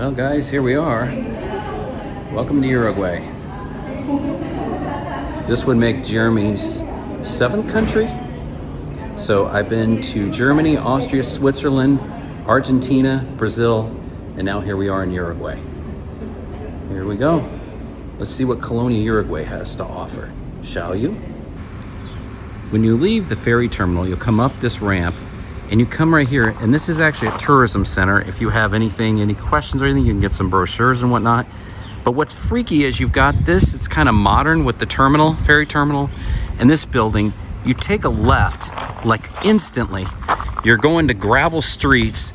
Well, guys, here we are. Welcome to Uruguay. This would make Germany's 7th country. So I've been to Germany, Austria, Switzerland, Argentina, Brazil, and now here we are in Uruguay. Here we go. Let's see what Colonia, Uruguay has to offer, shall you? When you leave the ferry terminal, you'll come up this ramp and you come right here, and this is actually a tourism center. If you have any questions or anything, you can get some brochures and whatnot. But what's freaky is you've got this, it's kind of modern with the terminal, ferry terminal, and this building. You take a left, like instantly, you're going to gravel streets,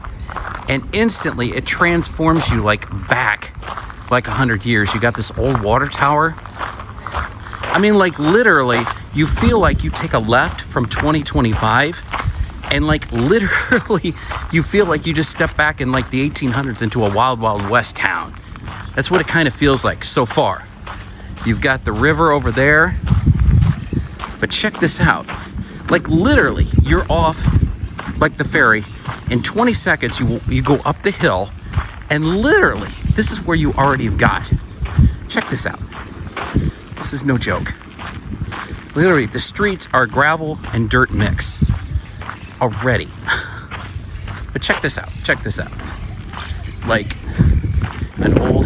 and instantly it transforms you like back, like 100 years. You got this old water tower. I mean, like literally, you feel like you take a left from 2025, and like literally, you feel like you just step back in like the 1800s into a wild, wild west town. That's what it kind of feels like so far. You've got the river over there, but check this out. Like literally, you're off like the ferry. In 20 seconds, you go up the hill, and literally, this is where you already have got. Check this out. This is no joke. Literally, the streets are gravel and dirt mix already. But check this out. Check this out. Like an old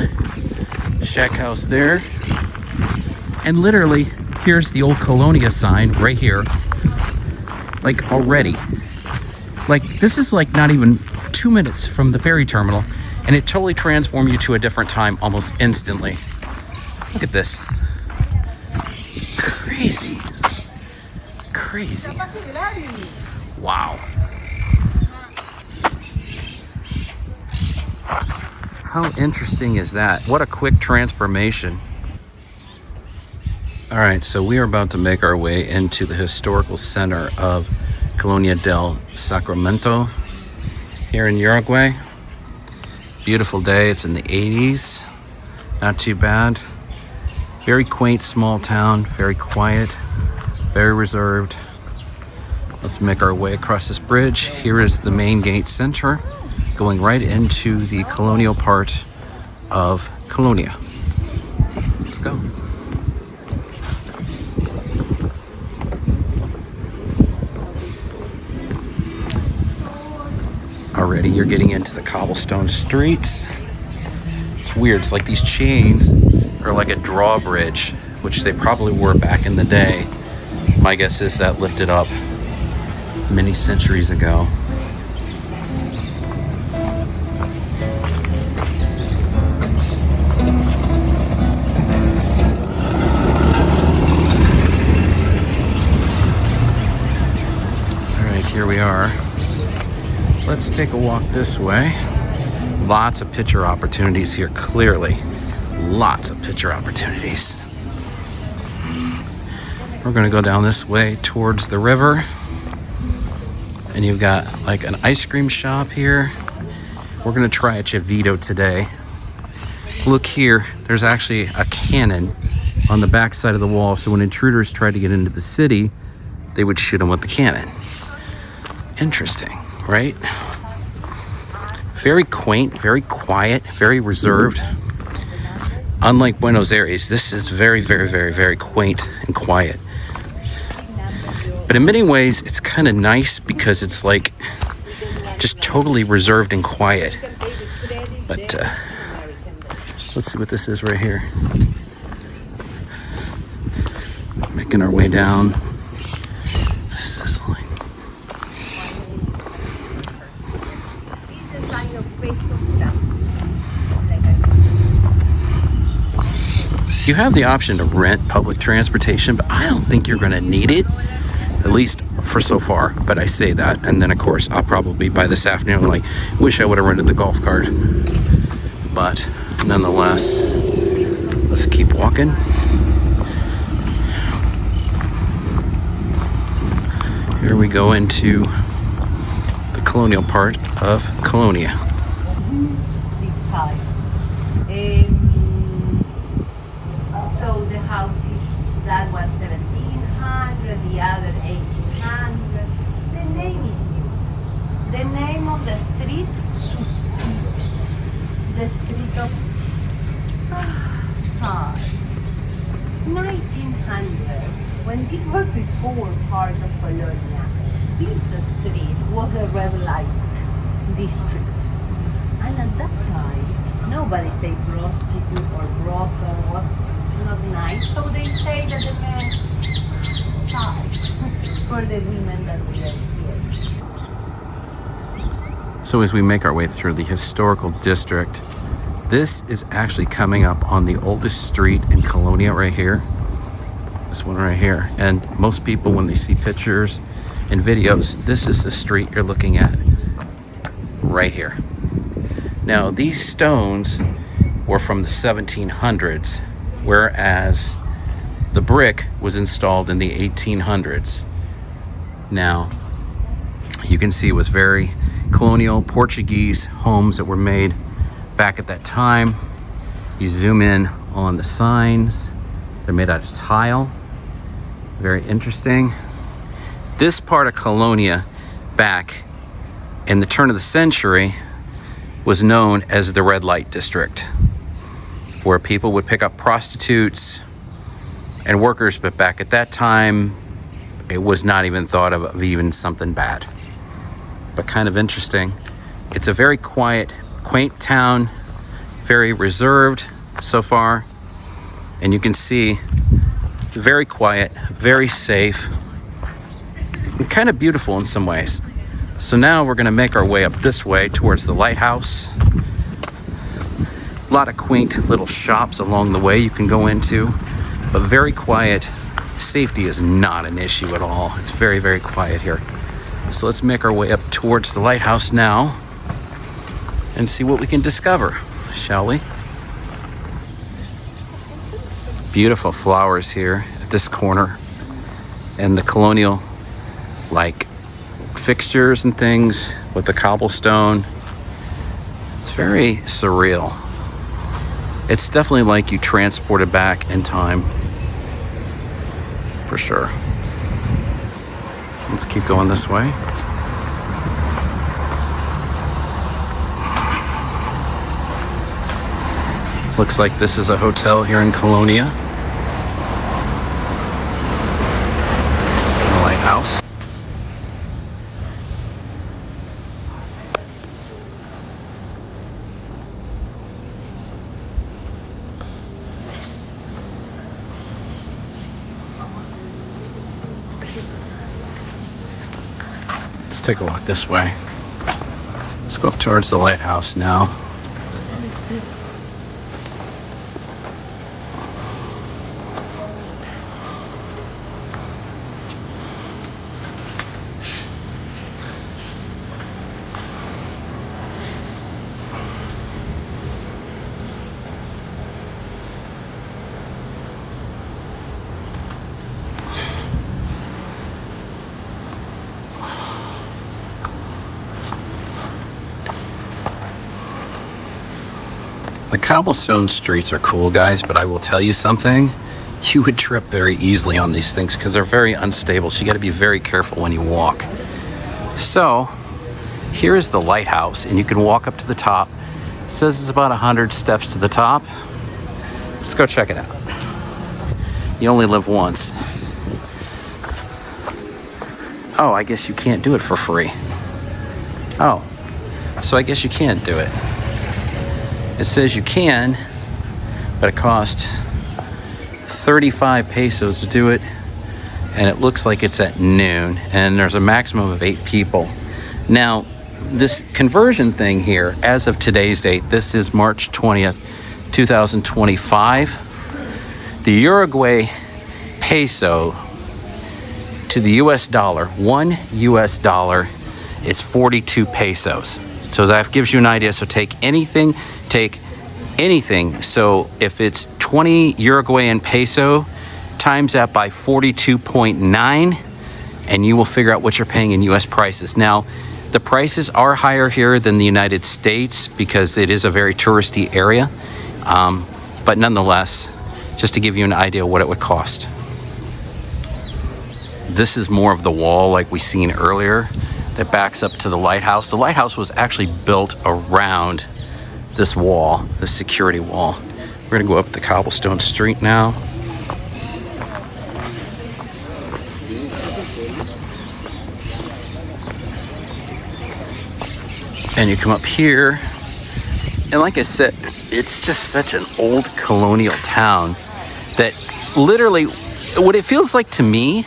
shack house there. And literally, here's the old Colonia sign right here. Like already. Like this is like not even 2 minutes from the ferry terminal, and it totally transformed you to a different time almost instantly. Look at this. Crazy. Crazy. Wow. How interesting is that? What a quick transformation. All right, so we are about to make our way into the historical center of Colonia del Sacramento here in Uruguay. Beautiful day, it's in the 80s. Not too bad. Very quaint small town, very quiet, very reserved. Let's make our way across this bridge. Here is the main gate center, going right into the colonial part of Colonia. Let's go. Already you're getting into the cobblestone streets. It's weird, it's like these chains are like a drawbridge, which they probably were back in the day. My guess is that lifted up many centuries ago. All right, here we are. Let's take a walk this way. Lots of picture opportunities here, clearly. Lots of picture opportunities. We're gonna go down this way towards the river. And you've got like an ice cream shop here. We're gonna try a Chivito today. Look here, there's actually a cannon on the back side of the wall. So when intruders tried to get into the city, they would shoot them with the cannon. Interesting, right? Very quaint, very quiet, very reserved. Unlike Buenos Aires, this is very, very, very, very quaint and quiet. But in many ways, it's kind of nice because it's like just totally reserved and quiet. But let's see what this is right here. Making our way down. What is this like? You have the option to rent public transportation, but I don't think you're going to need it, at least for so far. But I say that, and then of course I'll probably by this afternoon like wish I would have rented the golf cart. But nonetheless, let's keep walking. Here we go into the colonial part of Colonia. So the house is that one 1700, the other 1800. The name is new. The name of the street, Suspiro. The street before part of Colonia. This street was a red light district. And at that time, nobody said prostitute or brothel was not nice, so they say that the men size for the women that we are here. So as we make our way through the historical district, this is actually coming up on the oldest street in Colonia right here. This one right here. And most people, when they see pictures and videos, this is the street you're looking at right here. Now, these stones were from the 1700s, whereas the brick was installed in the 1800s. Now, you can see it was very colonial Portuguese homes that were made back at that time. You zoom in on the signs. They're made out of tile. Very interesting. This part of Colonia back in the turn of the century was known as the red light district, where people would pick up prostitutes and workers, but back at that time, it was not even thought of even something bad. But kind of interesting. It's a very quiet, quaint town, very reserved so far. And you can see, very quiet, very safe, and kind of beautiful in some ways. So now we're gonna make our way up this way towards the lighthouse. A lot of quaint little shops along the way you can go into, but very quiet. Safety is not an issue at all. It's very, very quiet here. So let's make our way up towards the lighthouse now and see what we can discover, shall we? Beautiful flowers here at this corner, and the colonial like fixtures and things with the cobblestone. It's very surreal. It's definitely like you transported back in time, for sure. Let's keep going this way. Looks like this is a hotel here in Colonia. The lighthouse. Let's take a walk this way. Let's go up towards the lighthouse now. The cobblestone streets are cool, guys, but I will tell you something. You would trip very easily on these things because they're very unstable, so you got to be very careful when you walk. So here is the lighthouse, and you can walk up to the top. It says it's about 100 steps to the top. Let's go check it out. You only live once. Oh, I guess you can't do it for free. Oh, so I guess you can't do it. It says you can, but it costs 35 pesos to do it, and it looks like it's at noon, and there's a maximum of 8 people. Now, this conversion thing here, as of today's date, this is March 20th, 2025. The Uruguay peso to the US dollar, $1 US is 42 pesos. So that gives you an idea. So take anything. So if it's 20 Uruguayan peso, times that by 42.9, and you will figure out what you're paying in US prices. Now, the prices are higher here than the United States because it is a very touristy area. But nonetheless, just to give you an idea what it would cost. This is more of the wall like we seen earlier that backs up to the lighthouse. The lighthouse was actually built around this wall, this security wall. We're gonna go up the cobblestone street now. And you come up here, and like I said, it's just such an old colonial town that literally, what it feels like to me,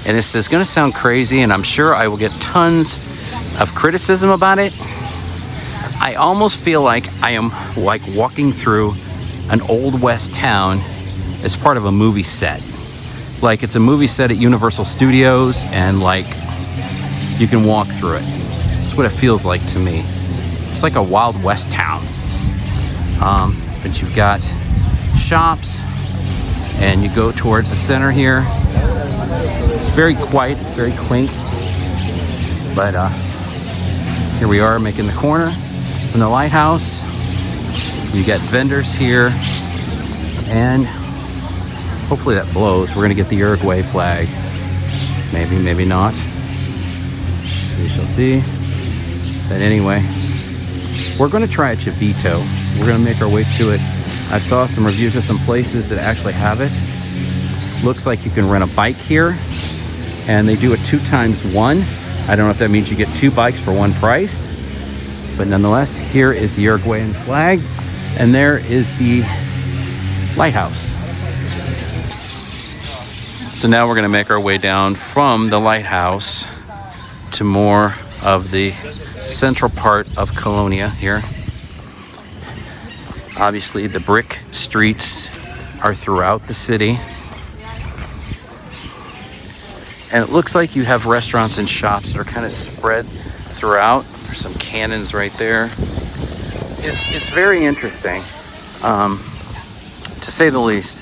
and this is gonna sound crazy, and I'm sure I will get tons of criticism about it, I almost feel like I am like walking through an old West town as part of a movie set. Like it's a movie set at Universal Studios, and like you can walk through it. That's what it feels like to me. It's like a Wild West town. But you've got shops, and you go towards the center here. It's very quiet, it's very quaint. But here we are making the corner from the lighthouse. You get vendors here, and hopefully that blows. We're gonna get the Uruguay flag. Maybe, maybe not. We shall see. But anyway, we're gonna try a Chavito. We're gonna make our way to it. I saw some reviews of some places that actually have it. Looks like you can rent a bike here, and they do a 2x1. I don't know if that means you get 2 bikes for 1 price, but nonetheless, here is the Uruguayan flag, and there is the lighthouse. So now we're gonna make our way down from the lighthouse to more of the central part of Colonia here. Obviously, the brick streets are throughout the city. And it looks like you have restaurants and shops that are kind of spread throughout. There's some cannons right there. It's very interesting, to say the least.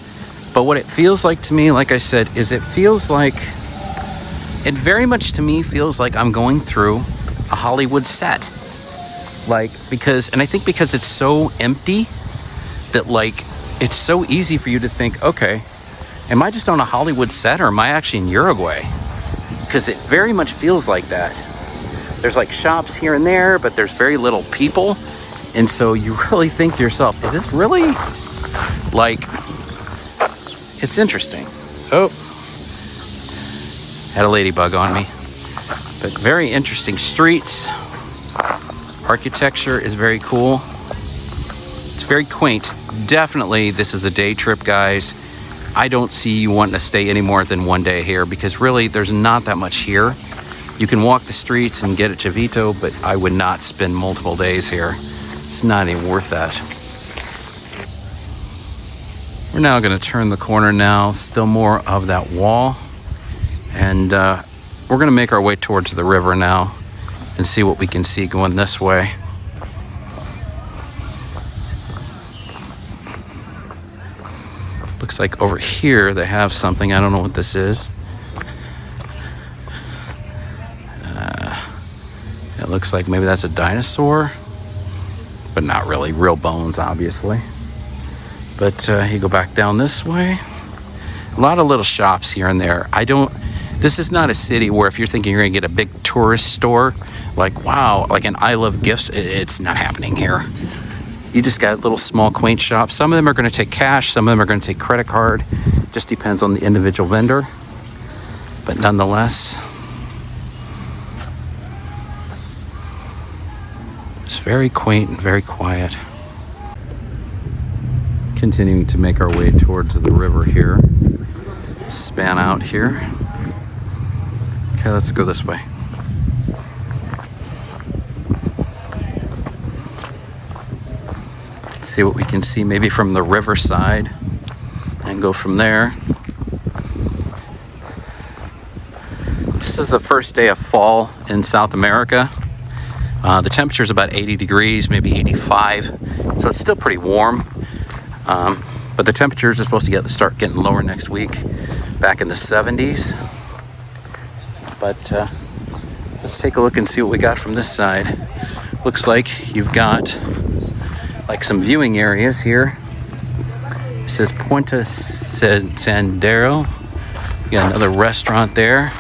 But what it feels like to me, like I said, is it very much to me feels like I'm going through a Hollywood set. Like, and I think because it's so empty that like, it's so easy for you to think, okay, am I just on a Hollywood set, or am I actually in Uruguay? Because it very much feels like that. There's like shops here and there, but there's very little people. And so you really think to yourself, is this really like, it's interesting. Oh, had a ladybug on me. But very interesting streets. Architecture is very cool. It's very quaint. Definitely, this is a day trip, guys. I don't see you wanting to stay any more than 1 day here, because really there's not that much here. You can walk the streets and get a Chavito, but I would not spend multiple days here. It's not even worth that. We're now going to turn the corner now, still more of that wall. And we're going to make our way towards the river now and see what we can see going this way. Looks like over here they have something. I don't know what this is. It looks like maybe that's a dinosaur, but not really. Real bones, obviously. But you go back down this way. A lot of little shops here and there. This is not a city where if you're thinking you're gonna get a big tourist store, like wow, like an I Love Gifts, it's not happening here. You just got little small quaint shops. Some of them are gonna take cash, some of them are gonna take credit card. Just depends on the individual vendor. But nonetheless, it's very quaint and very quiet. Continuing to make our way towards the river here. Span out here. Okay, let's go this way. Let's see what we can see maybe from the riverside and go from there. This is the first day of fall in South America. The temperature is about 80 degrees, maybe 85, so it's still pretty warm. But the temperatures are supposed to start getting lower next week, back in the 70s. But let's take a look and see what we got from this side. Looks like you've got like some viewing areas here. It says Puente Sandero. You got another restaurant there.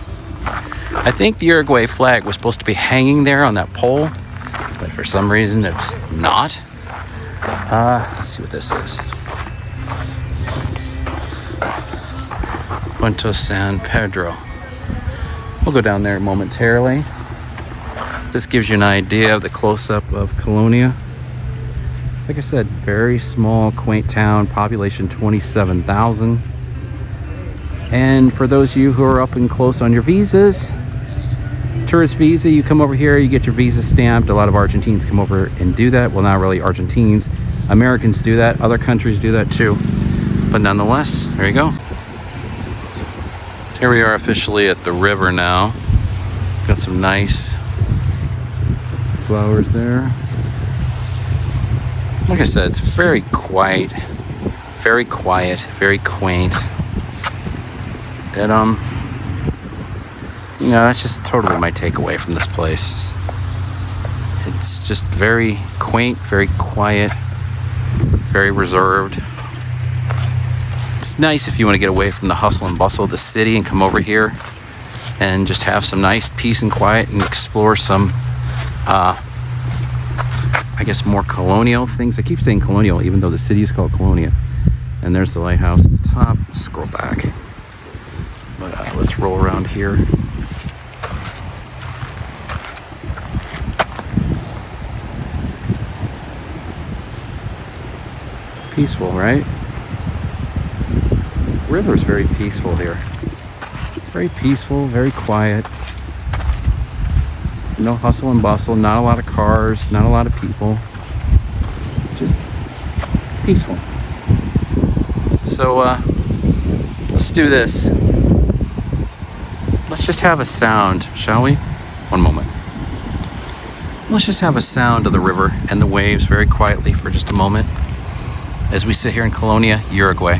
I think the Uruguay flag was supposed to be hanging there on that pole, but for some reason it's not. Let's see what this is. Puente San Pedro. We'll go down there momentarily. This gives you an idea of the close-up of Colonia. Like I said, very small, quaint town, population 27,000. And for those of you who are up and close on your visas, tourist visa, you come over here, you get your visa stamped. A lot of Argentines come over and do that. Well, not really Argentines. Americans do that. Other countries do that too. But nonetheless, there you go. Here we are officially at the river now. Got some nice flowers there. Like I said, it's very quiet, very quaint. And you know, that's just totally my takeaway from this place. It's just very quaint, very quiet, very reserved. It's nice if you want to get away from the hustle and bustle of the city and come over here and just have some nice peace and quiet and explore some, I guess, more colonial things. I keep saying colonial, even though the city is called Colonia. And there's the lighthouse at the top. Scroll back. But let's roll around here. Peaceful, right? River's very peaceful here. Very peaceful, very quiet. No hustle and bustle, not a lot of cars, not a lot of people. Just peaceful. So let's do this. Let's just have a sound, shall we? One moment. Let's just have a sound of the river and the waves very quietly for just a moment as we sit here in Colonia, Uruguay.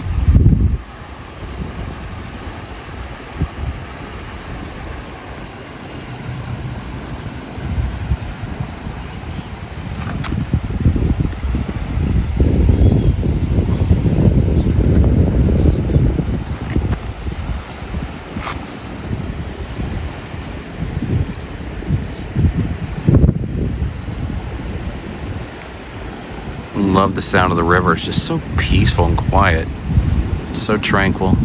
Love the sound of the river. It's just so peaceful and quiet, so tranquil.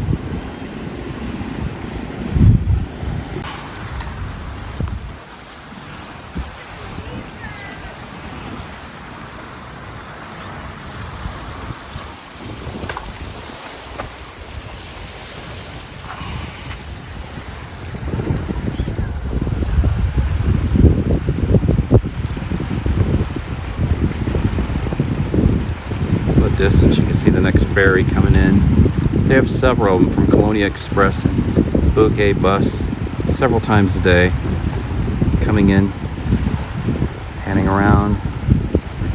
Distance, you can see the next ferry coming in. They have several of them from Colonia Express and Bouquet bus several times a day coming in, panning around.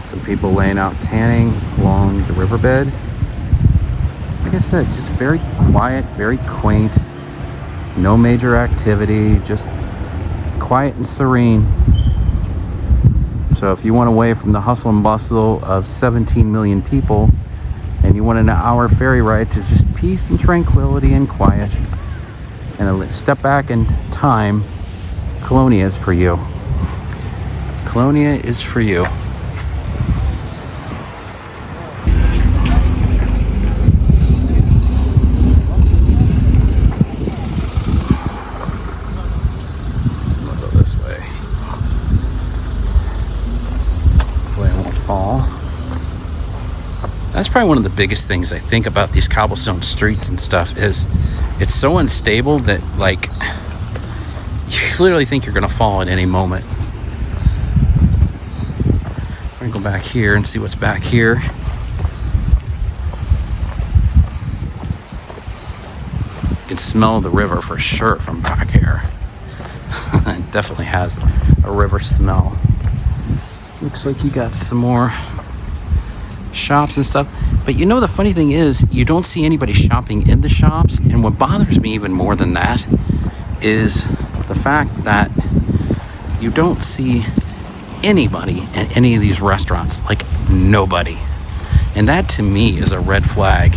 Some people laying out tanning along the riverbed. Like I said, just very quiet, very quaint, no major activity, just quiet and serene. So if you want away from the hustle and bustle of 17 million people and you want an hour ferry ride to just peace and tranquility and quiet and a step back in time, Colonia is for you. Colonia is for you. That's probably one of the biggest things I think about these cobblestone streets and stuff is it's so unstable that, like, you literally think you're gonna fall at any moment. We're gonna go back here and see what's back here. You can smell the river for sure from back here. It definitely has a river smell. Looks like you got some more shops and stuff, but you know, the funny thing is you don't see anybody shopping in the shops, and what bothers me even more than that is the fact that you don't see anybody in any of these restaurants, like nobody. And that to me is a red flag,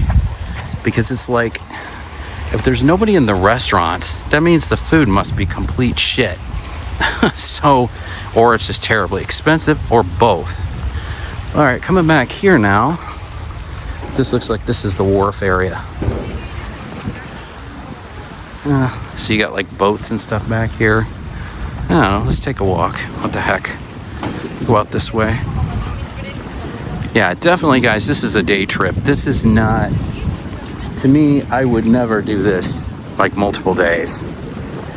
because it's like, if there's nobody in the restaurants, that means the food must be complete shit. So, or it's just terribly expensive, or both. All right, coming back here now. This looks like this is the wharf area. So you got like boats and stuff back here. I don't know, let's take a walk. What the heck? Go out this way. Yeah, definitely, guys, this is a day trip. This is not, to me, I would never do this like multiple days.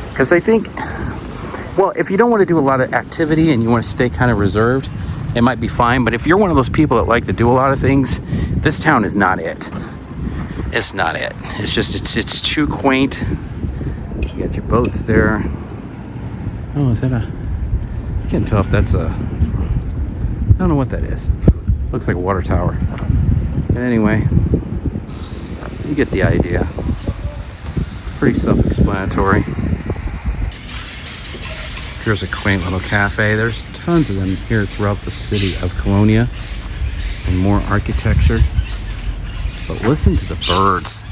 Because I think, well, if you don't want to do a lot of activity and you want to stay kind of reserved, it might be fine. But if you're one of those people that like to do a lot of things, this town is not it. It's not it. It's just, it's too quaint. You got your boats there. Oh, is that I can't tell if that's I don't know what that is. Looks like a water tower. But anyway, you get the idea. Pretty self-explanatory. Here's a quaint little cafe. There's tons of them here throughout the city of Colonia, and more architecture. But listen to the birds.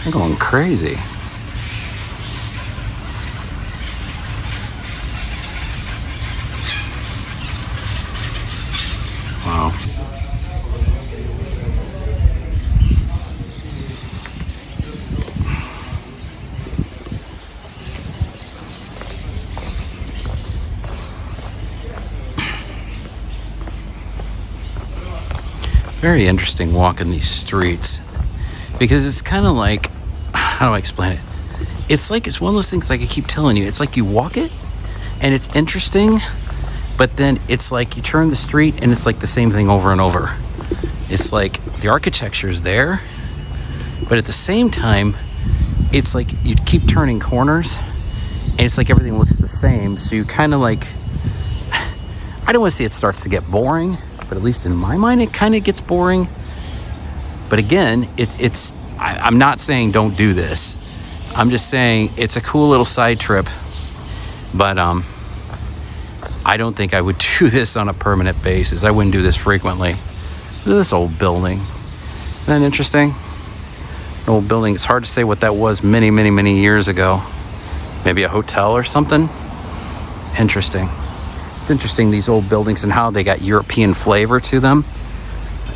They're going crazy. Wow. Very interesting walking these streets, because it's kind of like, how do I explain it? It's like, it's one of those things, like I keep telling you, it's like you walk it and it's interesting, but then it's like you turn the street and it's like the same thing over and over. It's like the architecture is there, but at the same time, it's like you keep turning corners and it's like everything looks the same. So you kind of like, I don't want to say it starts to get boring, but at least in my mind, it kind of gets boring. But again, I'm not saying don't do this. I'm just saying it's a cool little side trip, but I don't think I would do this on a permanent basis. I wouldn't do this frequently. Look at this old building. Isn't that interesting? An old building. It's hard to say what that was many, many, many years ago. Maybe a hotel or something. Interesting. It's interesting, these old buildings and how they got European flavor to them.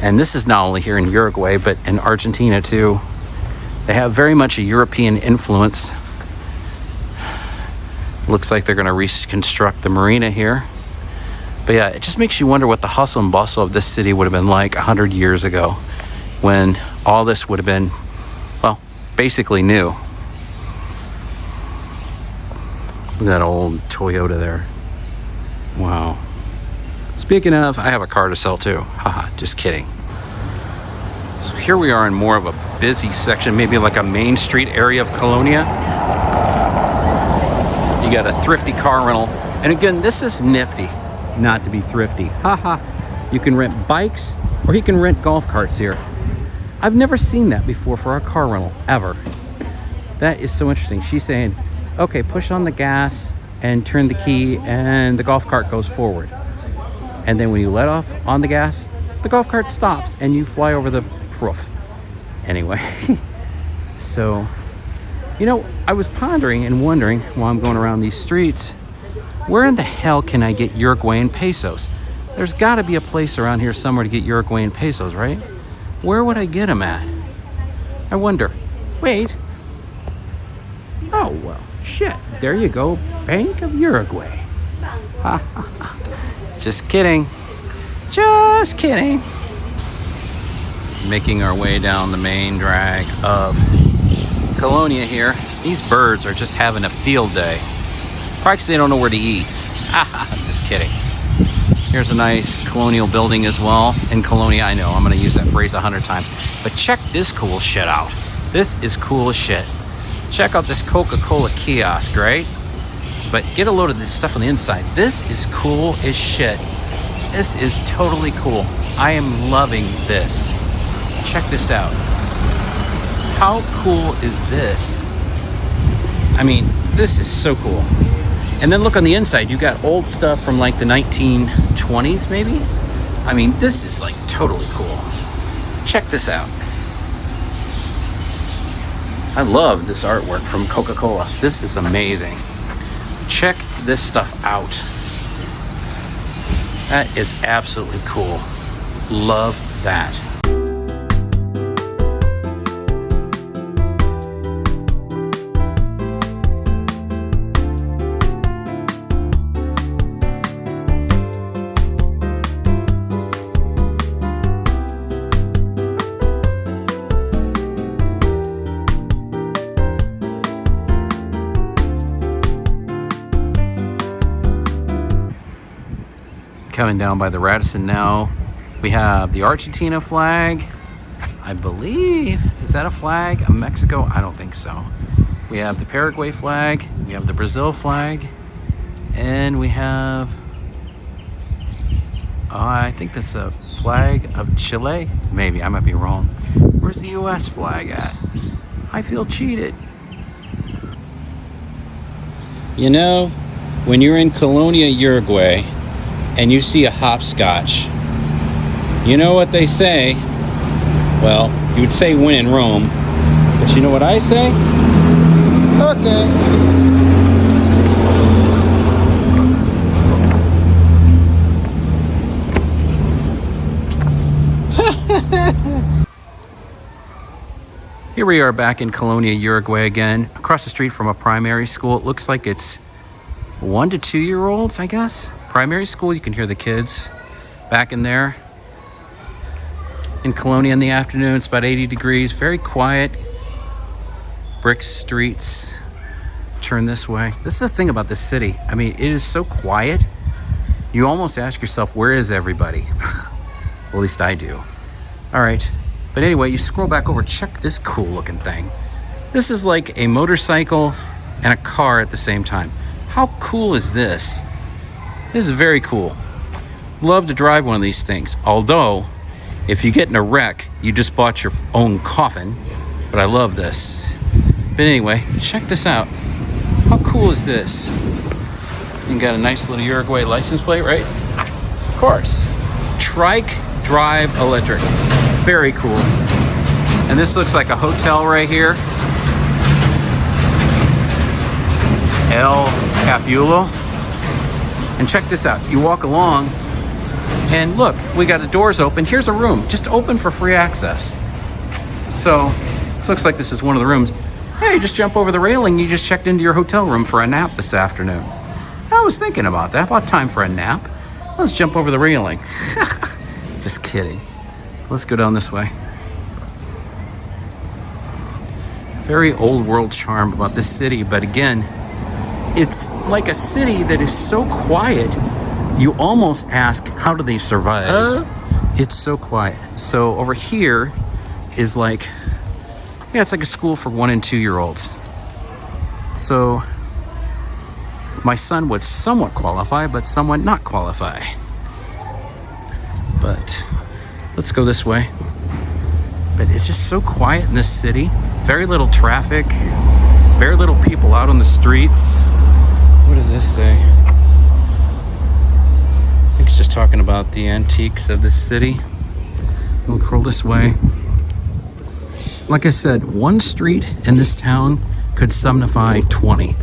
And this is not only here in Uruguay, but in Argentina too. They have very much a European influence. Looks like they're going to reconstruct the marina here. But yeah, it just makes you wonder what the hustle and bustle of this city would have been like 100 years ago, when all this would have been, well, basically new. Look at that old Toyota there. Wow. Speaking of, I have a car to sell too. Haha, just kidding. So here we are in more of a busy section, maybe like a main street area of Colonia. You got a thrifty car rental. And again, this is nifty not to be thrifty. Haha. You can rent bikes or you can rent golf carts here. I've never seen that before for a car rental, ever. That is so interesting. She's saying, okay, push on the gas and turn the key and the golf cart goes forward. And then when you let off on the gas, the golf cart stops and you fly over the roof. Anyway, so, you know, I was pondering and wondering while I'm going around these streets, where in the hell can I get Uruguayan pesos? There's got to be a place around here somewhere to get Uruguayan pesos, right? Where would I get them at? I wonder. Wait. Oh, well, shit. There you go. Bank of Uruguay. Just kidding. Just kidding. Making our way down the main drag of Colonia here. These birds are just having a field day. Probably because they don't know where to eat. Just kidding. Here's a nice colonial building as well in Colonia. I know, I'm going to use that phrase 100 times. But check this cool shit out. This is cool as shit. Check out this Coca-Cola kiosk, right? But get a load of this stuff on the inside. This is cool as shit. This is totally cool. I am loving this. Check this out. How cool is this? I mean, this is so cool. And then look on the inside, you got old stuff from like the 1920s maybe? I mean, this is like totally cool. Check this out. I love this artwork from Coca-Cola. This is amazing. Check this stuff out. That is absolutely cool. Love that. coming down by the Radisson now. We have the Argentina flag. I believe, is that a flag of Mexico? I don't think so. We have the Paraguay flag. We have the Brazil flag. And we have, I think that's a flag of Chile. Maybe, I might be wrong. Where's the US flag at? I feel cheated. You know, when you're in Colonia, Uruguay, and you see a hopscotch, you know what they say? Well, you would say when in Rome, but you know what I say? Okay. Here we are back in Colonia, Uruguay again, across the street from a primary school. It looks like it's 1 to 2 year olds, I guess. Primary school, you can hear the kids back in there. In Colonia in the afternoon, it's about 80 degrees, very quiet. Brick streets. Turn this way. This is the thing about this city. I mean, it is so quiet. You almost ask yourself, where is everybody? Well, at least I do. All right. But anyway, you scroll back over, check this cool looking thing. This is like a motorcycle and a car at the same time. How cool is this? This is very cool. Love to drive one of these things. Although, if you get in a wreck, you just bought your own coffin. But I love this. But anyway, check this out. How cool is this? You got a nice little Uruguay license plate, right? Of course. Trike Drive Electric. Very cool. And this looks like a hotel right here. El Capulo. And check this out. You walk along and look, we got the doors open. Here's a room, just open for free access. So this looks like this is one of the rooms. Hey, just jump over the railing. You just checked into your hotel room for a nap this afternoon. I was thinking about that. About time for a nap. Let's jump over the railing. Just kidding. Let's go down this way. Very old world charm about this city, but again, it's like a city that is so quiet, you almost ask, how do they survive? It's so quiet. So over here is like, yeah, it's like a school for 1 and 2 year olds. So my son would somewhat qualify, but somewhat not qualify. But let's go this way. But it's just so quiet in this city. Very little traffic. Very little people out on the streets. What does this say? I think it's just talking about the antiques of this city. We'll crawl this way. Like I said, one street in this town could signify 20.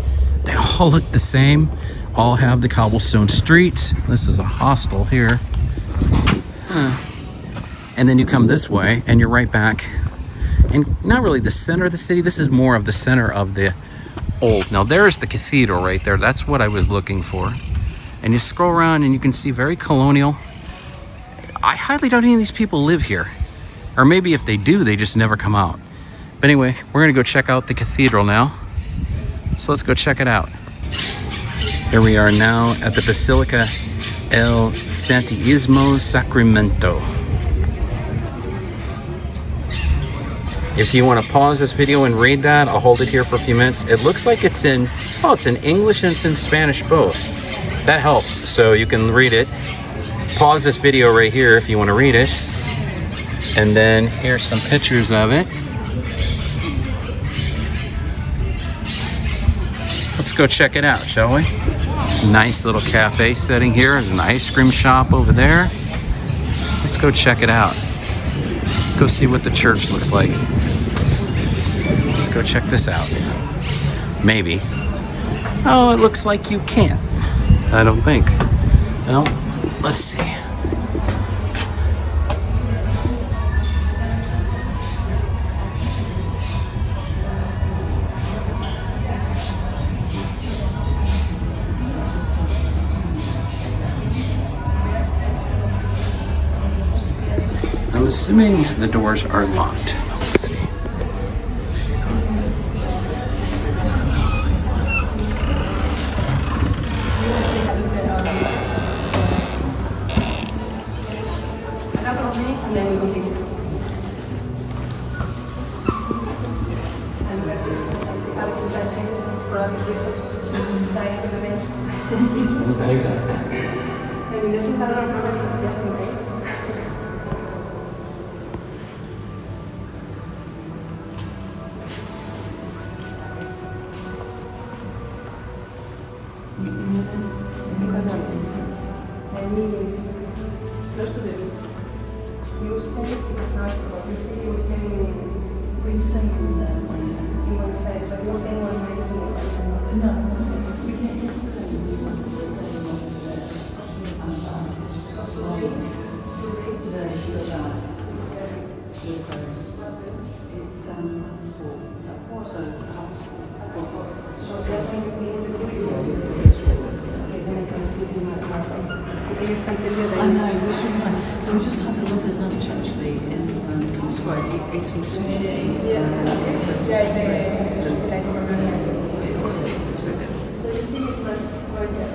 They all look the same. All have the cobblestone streets. This is a hostel here. And then you come this way and you're right back in not really the center of the city. This is more of the center of the old. Now there's the cathedral right there. That's what I was looking for. And you scroll around and you can see very colonial. I highly doubt any of these people live here. Or maybe if they do, they just never come out. But anyway, we're gonna go check out the cathedral now. So let's go check it out. Here we are now at the Basilica El Santísimo Sacramento. If you want to pause this video and read that, I'll hold it here for a few minutes. It looks like it's in English and it's in Spanish both. That helps, so you can read it. Pause this video right here if you want to read it. And then here's some pictures of it. Let's go check it out, shall we? Nice little cafe setting here. There's an ice cream shop over there. Let's go check it out. Let's go see what the church looks like. Let's go check this out. Maybe. Oh, it looks like you can't. I don't think. Well, let's see. I'm assuming the doors are locked. Let's see. obvious reasons, dying to the base. Maybe just without our family, just in case. Close to the beach. You stay because we see you staying. We stay in Buenos Aires. In Buenos Aires, but not anyone making it. No, we came yesterday. We went to the day today for that. It's school. So high school. So just when you finish the video, then I can give you my places. I just can tell you that. I know, it was really nice. We just had a look at lunch actually in Square. Ate some sushi. So you see this was right there.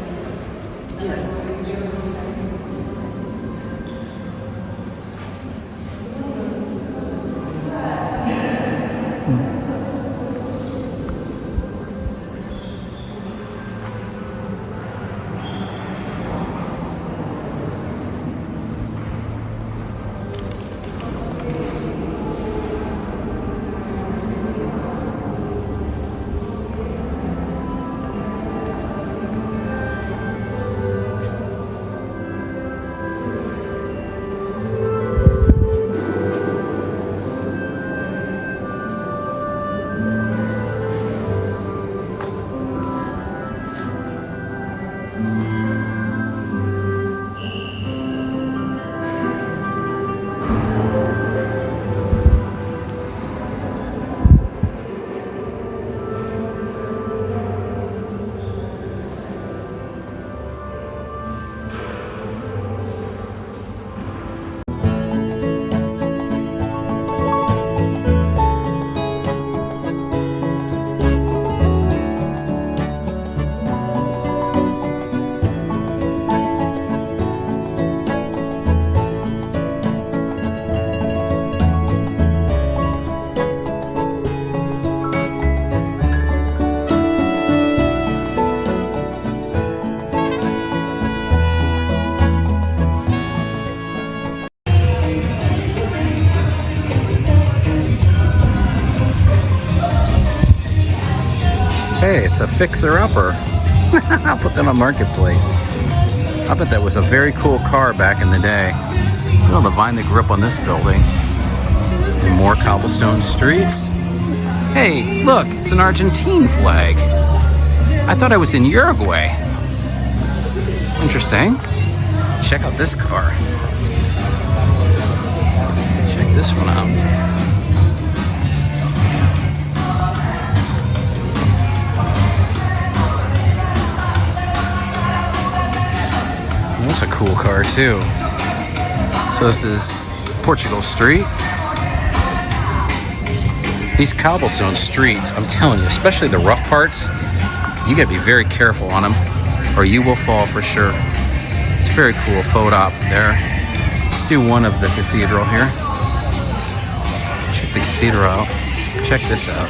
Hey, it's a fixer-upper. I'll put them on Marketplace. I bet that was a very cool car back in the day. You know, the vine that grew up on this building. And more cobblestone streets. Hey, look, it's an Argentine flag. I thought I was in Uruguay. Interesting. Check out this car. Check this one out. That's a cool car too. So this is Portugal Street. These cobblestone streets, I'm telling you, especially the rough parts, you gotta be very careful on them or you will fall for sure. It's very cool photo op there. Let's do one of the cathedral here. Check the cathedral out. Check this out.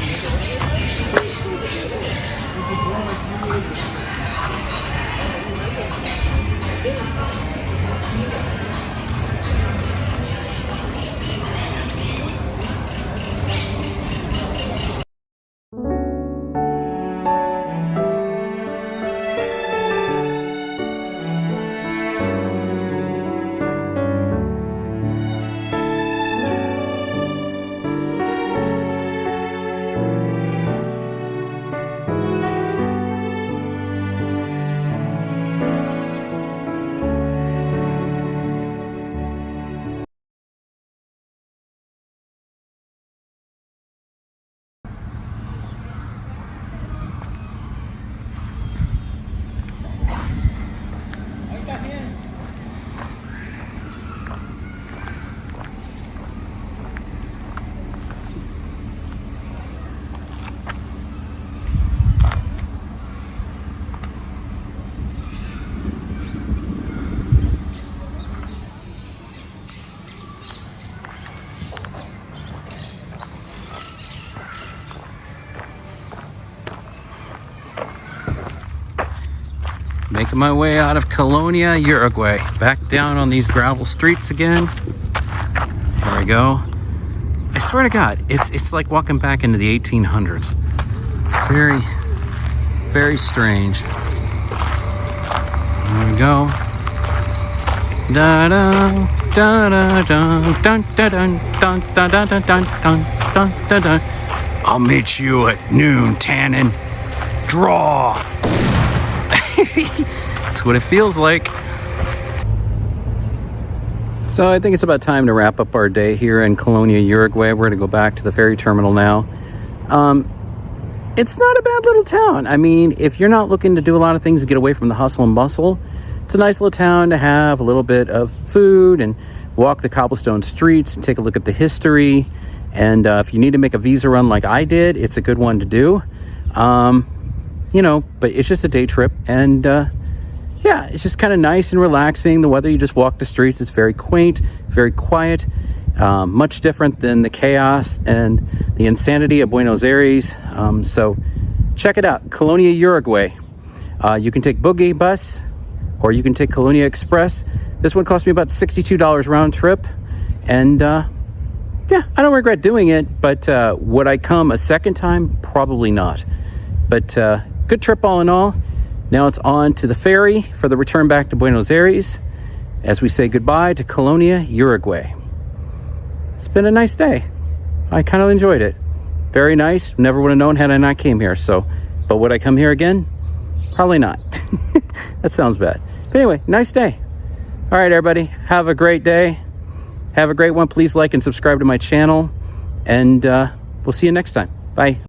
Making my way out of Colonia, Uruguay. Back down on these gravel streets again. There we go. I swear to God, it's like walking back into the 1800s. It's very, very strange. There we go. Da da da da da dun dun dun dun dun dun dun dun dun dun dun. I'll meet you at noon, Tannen. Draw. That's what it feels like. So I think it's about time to wrap up our day here in Colonia, Uruguay. We're going to go back to the ferry terminal now. It's not a bad little town. I mean, if you're not looking to do a lot of things to get away from the hustle and bustle, it's a nice little town to have a little bit of food and walk the cobblestone streets and take a look at the history. And if you need to make a visa run like I did, it's a good one to do. You know, but it's just a day trip. And yeah, it's just kind of nice and relaxing. The weather, you just walk the streets. It's very quaint, very quiet. Much different than the chaos and the insanity of Buenos Aires. So check it out, Colonia, Uruguay. You can take Boogie Bus or you can take Colonia Express. This one cost me about $62 round trip. And yeah, I don't regret doing it, but would I come a second time? Probably not. But good trip all in all. Now it's on to the ferry for the return back to Buenos Aires as we say goodbye to Colonia, Uruguay. It's been a nice day. I kind of enjoyed it. Very nice. Never would have known had I not came here. So, but would I come here again? Probably not. That sounds bad. But anyway, nice day. All right, everybody. Have a great day. Have a great one. Please like and subscribe to my channel. And we'll see you next time. Bye.